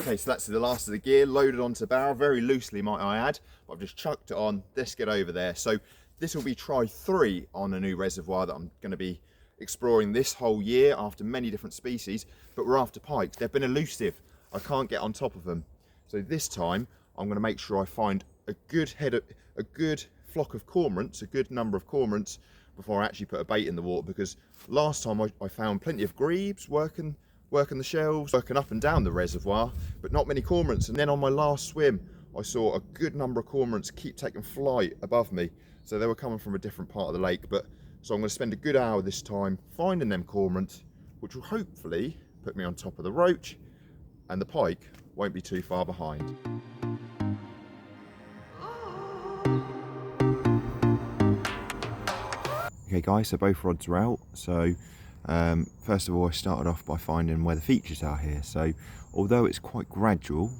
Okay, so that's the last of the gear loaded onto the barrel, very loosely might I add. I've just chucked it on. Let's get over there. So this will be try 3 on a new reservoir that I'm going to be exploring this whole year after many different species, but we're after pikes. They've been elusive. I can't get on top of them. So this time I'm going to make sure I find a good flock of cormorants, a good number of cormorants before I actually put a bait in the water, because last time I found plenty of grebes working the shelves, working up and down the reservoir, but not many cormorants. And then on my last swim, I saw a good number of cormorants keep taking flight above me. So they were coming from a different part of the lake. So I'm going to spend a good hour this time finding them cormorants, which will hopefully put me on top of the roach, and the pike won't be too far behind. Okay guys, so both rods are out. So first of all, I started off by finding where the features are here. So although it's quite gradual,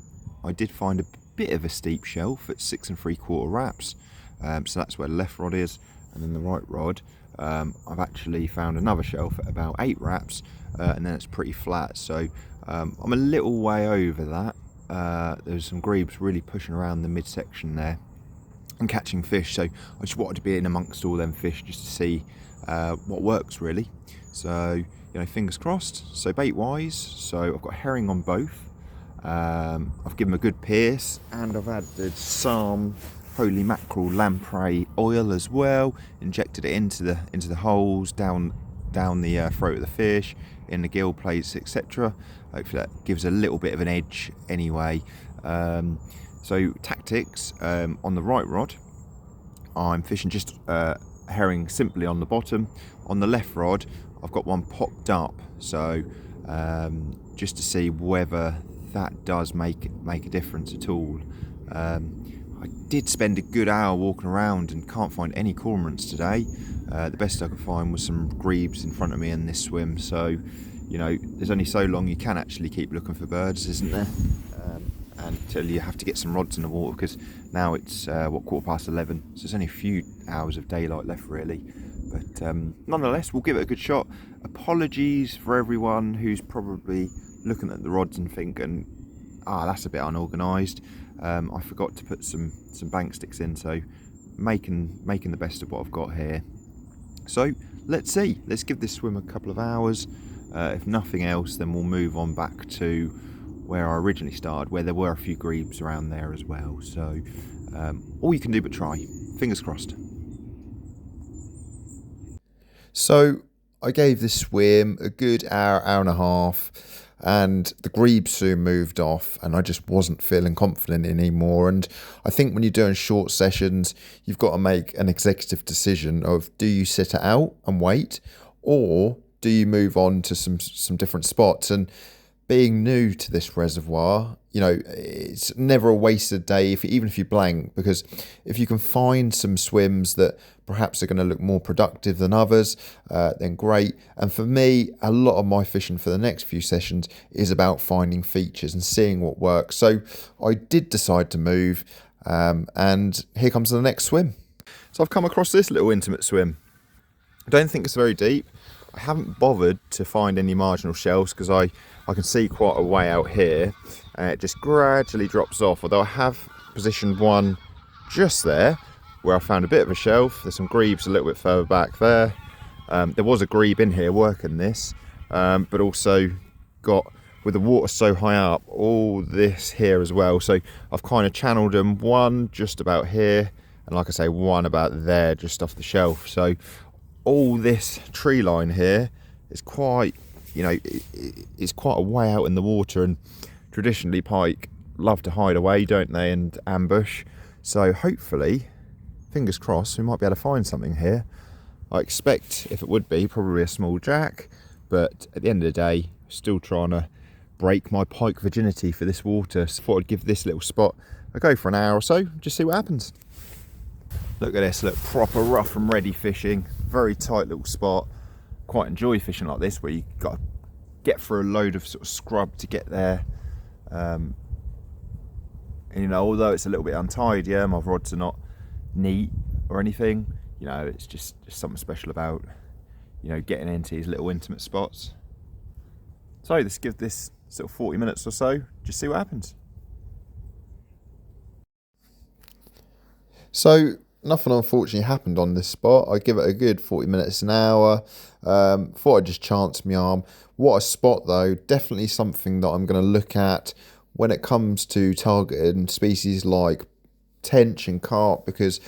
I did find a bit of a steep shelf at 6 3/4 wraps. So that's where the left rod is, and then the right rod, I've actually found another shelf at about 8 wraps, and then it's pretty flat. So I'm a little way over that. There's some grebes really pushing around the midsection there and catching fish, so I just wanted to be in amongst all them fish just to see what works really. So, you know, fingers crossed. So bait wise, so I've got herring on both. I've given them a good pierce, and I've added some holy mackerel lamprey oil as well. Injected it into the holes down the throat of the fish, in the gill plates, etc. Hopefully that gives a little bit of an edge anyway. So tactics, on the right rod, I'm fishing just herring simply on the bottom. On the left rod, I've got one popped up, so just to see whether that does make a difference at all. I did spend a good hour walking around and can't find any cormorants today. The best I could find was some grebes in front of me in this swim. So, you know, there's only so long you can actually keep looking for birds, isn't there? Until you have to get some rods in the water, because now it's 11:15, so there's only a few hours of daylight left really. But nonetheless, we'll give it a good shot. Apologies for everyone who's probably looking at the rods and thinking, that's a bit unorganised. I forgot to put some bank sticks in, so making the best of what I've got here. So let's see, let's give this swim a couple of hours. If nothing else, then we'll move on back to where I originally started, where there were a few grebes around there as well. So all you can do but try. Fingers crossed. So I gave this swim a good hour and a half, and the grebe soon moved off, and I just wasn't feeling confident anymore. And I think when you're doing short sessions, you've got to make an executive decision of, do you sit it out and wait, or do you move on to some different spots? And being new to this reservoir, you know, it's never a wasted day, even if you blank, because if you can find some swims that perhaps are going to look more productive than others, then great. And for me, a lot of my fishing for the next few sessions is about finding features and seeing what works. So I did decide to move, and here comes the next swim. So I've come across this little intimate swim. I don't think it's very deep. I haven't bothered to find any marginal shelves because I can see quite a way out here, and it just gradually drops off, although I have positioned one just there where I found a bit of a shelf. There's some grebes a little bit further back there. There was a grebe in here working this, but also got, with the water so high up, all this here as well. So I've kind of channeled them, one just about here, and like I say, one about there just off the shelf. So all this tree line here is quite, you know, it's quite a way out in the water, and traditionally pike love to hide away, don't they, and ambush. So hopefully, fingers crossed, we might be able to find something here. I expect, if it would be, probably a small jack, but at the end of the day, still trying to break my pike virginity for this water. So I thought I'd give this little spot a go for an hour or so, just see what happens. Look at this, look, proper rough and ready fishing. Very tight little spot. Quite enjoy fishing like this, where you got to get through a load of sort of scrub to get there. And you know, although it's a little bit untidy, yeah, my rods are not neat or anything, you know, it's just something special about, you know, getting into these little intimate spots. So let's give this sort of 40 minutes or so, just see what happens. So nothing unfortunately happened on this spot. I give it a good 40 minutes an hour. Thought I'd just chance my arm. What a spot though. Definitely something that I'm going to look at when it comes to targeting species like tench and carp, because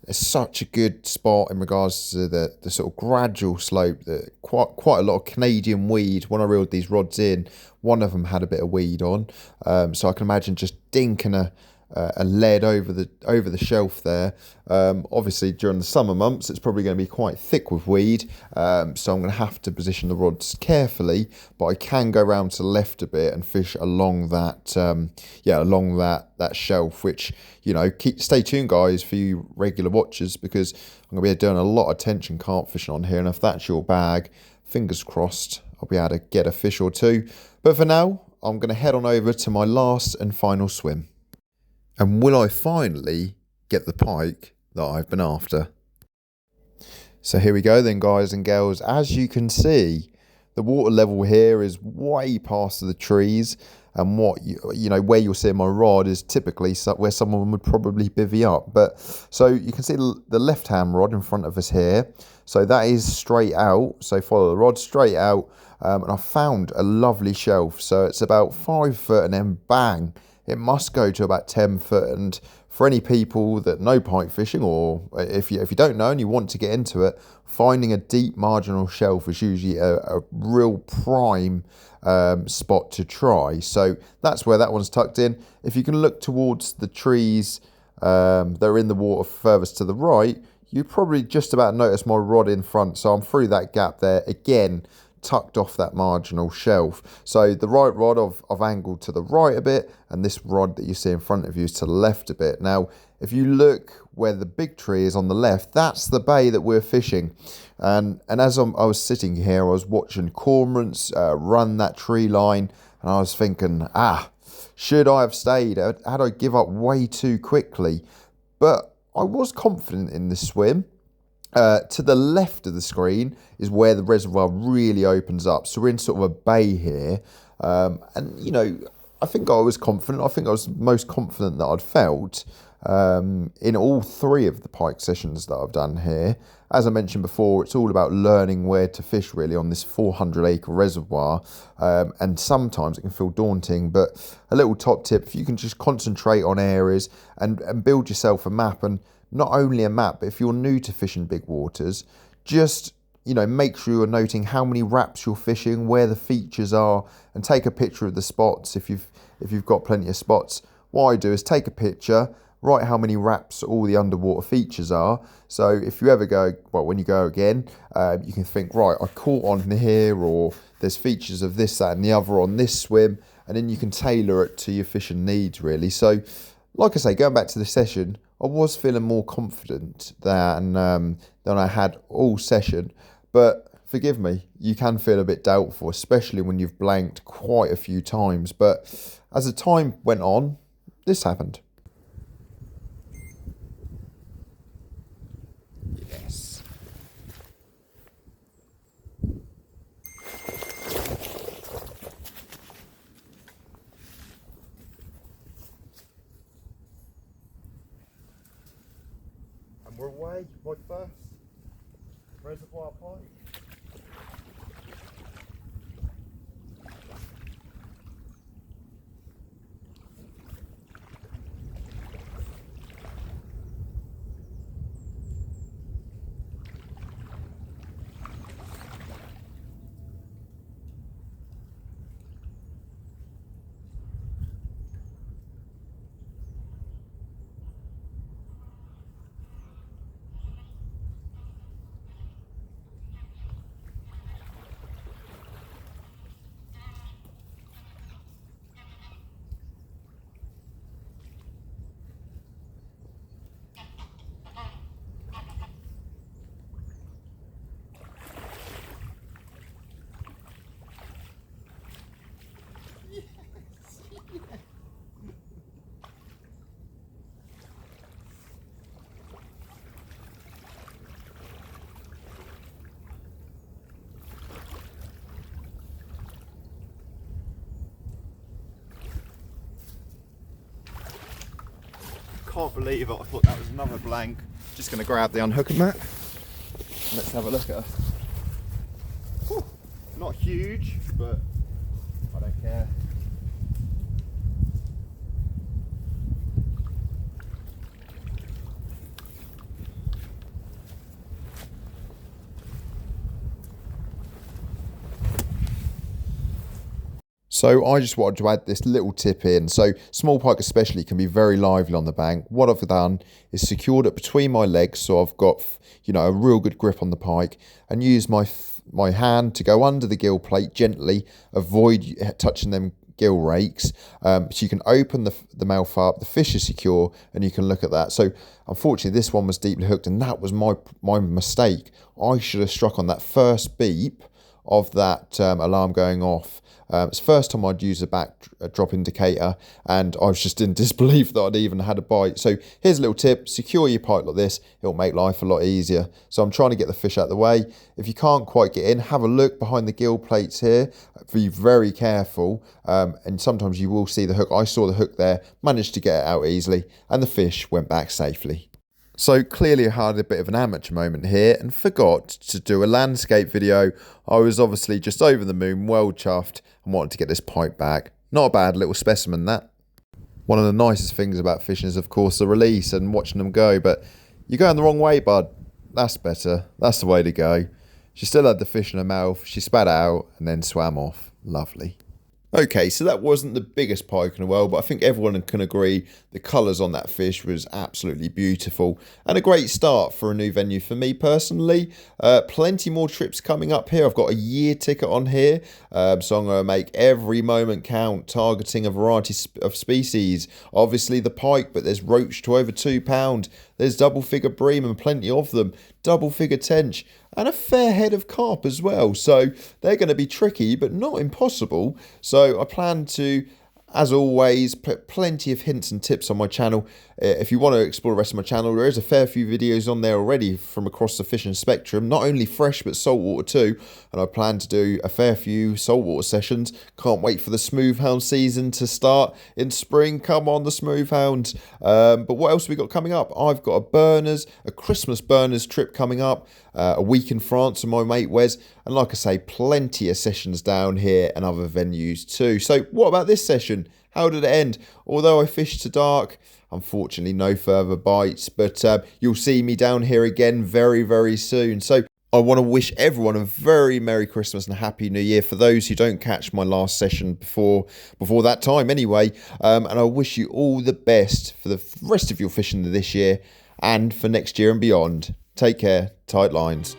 it's such a good spot in regards to the sort of gradual slope that quite a lot of Canadian weed. When I reeled these rods in, one of them had a bit of weed on, so I can imagine just dinking a lead over the shelf there. Obviously during the summer months it's probably going to be quite thick with weed, so I'm going to have to position the rods carefully, but I can go around to the left a bit and fish along that along that shelf, which, you know, stay tuned guys for you regular watchers, because I'm going to be doing a lot of tench and carp fishing on here, and if that's your bag, fingers crossed I'll be able to get a fish or two. But for now I'm going to head on over to my last and final swim. And will I finally get the pike that I've been after? So here we go then, guys and girls. As you can see, the water level here is way past the trees, and what you know where you're seeing my rod is typically where someone would probably bivvy up. But so you can see the left hand rod in front of us here. So that is straight out. So follow the rod straight out, and I found a lovely shelf. So it's about 5 foot, and then bang, it must go to about 10 foot. And for any people that know pike fishing, or if you don't know and you want to get into it, finding a deep marginal shelf is usually a real prime spot to try. So that's where that one's tucked in. If you can look towards the trees that are in the water furthest to the right, you probably just about notice my rod in front. So I'm through that gap there again, tucked off that marginal shelf. So the right rod I've angled to the right a bit, and this rod that you see in front of you is to the left a bit. Now if you look where the big tree is on the left, that's the bay that we're fishing, and as I was sitting here, I was watching cormorants run that tree line, and I was thinking, should I have stayed? Had I give up way too quickly? But I was confident in this swim. To the left of the screen is where the reservoir really opens up. So we're in sort of a bay here. And, you know, I think I was confident. I think I was most confident that I'd felt in all 3 of the pike sessions that I've done here. As I mentioned before, it's all about learning where to fish really on this 400-acre reservoir. And sometimes it can feel daunting, but a little top tip, if you can just concentrate on areas and build yourself a map, and not only a map, but if you're new to fishing big waters, just, you know, make sure you're noting how many wraps you're fishing, where the features are, and take a picture of the spots if you've got plenty of spots. What I do is take a picture, write how many wraps all the underwater features are. So if you ever go, well, when you go again, you can think, right, I caught on here, or there's features of this, that, and the other on this swim, and then you can tailor it to your fishing needs really. So like I say, going back to the session, I was feeling more confident than I had all session, but forgive me, you can feel a bit doubtful, especially when you've blanked quite a few times. But as the time went on, this happened. Yes. And we're away, my first reservoir pike. can't believe it. I thought that was another blank. Just going to grab the unhooking mat. Let's have a look at her. Whew. Not huge, but I don't care. So I just wanted to add this little tip in. So small pike especially can be very lively on the bank. What I've done is secured it between my legs, so I've got, you know, a real good grip on the pike, and use my hand to go under the gill plate gently, avoid touching them gill rakes. So you can open the mouth up, the fish is secure, and you can look at that. So unfortunately this one was deeply hooked, and that was my mistake. I should have struck on that first beep of that alarm going off. It's the first time I'd use a backdrop indicator, and I was just in disbelief that I'd even had a bite. So here's a little tip: secure your pike like this, it'll make life a lot easier. So I'm trying to get the fish out of the way. If you can't quite get in, have a look behind the gill plates here. Be very careful, and sometimes you will see the hook. I saw the hook there, managed to get it out easily, and the fish went back safely. So clearly I had a bit of an amateur moment here and forgot to do a landscape video. I was obviously just over the moon, well chuffed, and wanted to get this pike back. Not a bad little specimen, that. One of the nicest things about fishing is, of course, the release and watching them go, but you're going the wrong way, bud. That's better. That's the way to go. She still had the fish in her mouth. She spat out and then swam off. Lovely. Okay, so that wasn't the biggest pike in the world, but I think everyone can agree the colours on that fish was absolutely beautiful, and a great start for a new venue for me personally. Plenty more trips coming up here. I've got a year ticket on here, so I'm going to make every moment count, targeting a variety of species. Obviously the pike, but there's roach to over £2. There's double figure bream and plenty of them, double figure tench, and a fair head of carp as well. So they're going to be tricky, but not impossible. So I plan to, as always, put plenty of hints and tips on my channel. If you want to explore the rest of my channel, there is a fair few videos on there already from across the fishing spectrum, not only fresh but saltwater too, and I plan to do a fair few saltwater sessions. Can't wait for the smoothhound season to start in spring. Come on, the smoothhounds. But what else have we got coming up? I've got a Christmas burners trip coming up, a week in France with my mate Wes, and like I say, plenty of sessions down here and other venues too. So what about this session? How did it end? Although I fished to dark, unfortunately no further bites, but you'll see me down here again very, very soon. So I want to wish everyone a very Merry Christmas and a Happy New Year for those who don't catch my last session before that time anyway. And I wish you all the best for the rest of your fishing this year and for next year and beyond. Take care, tight lines.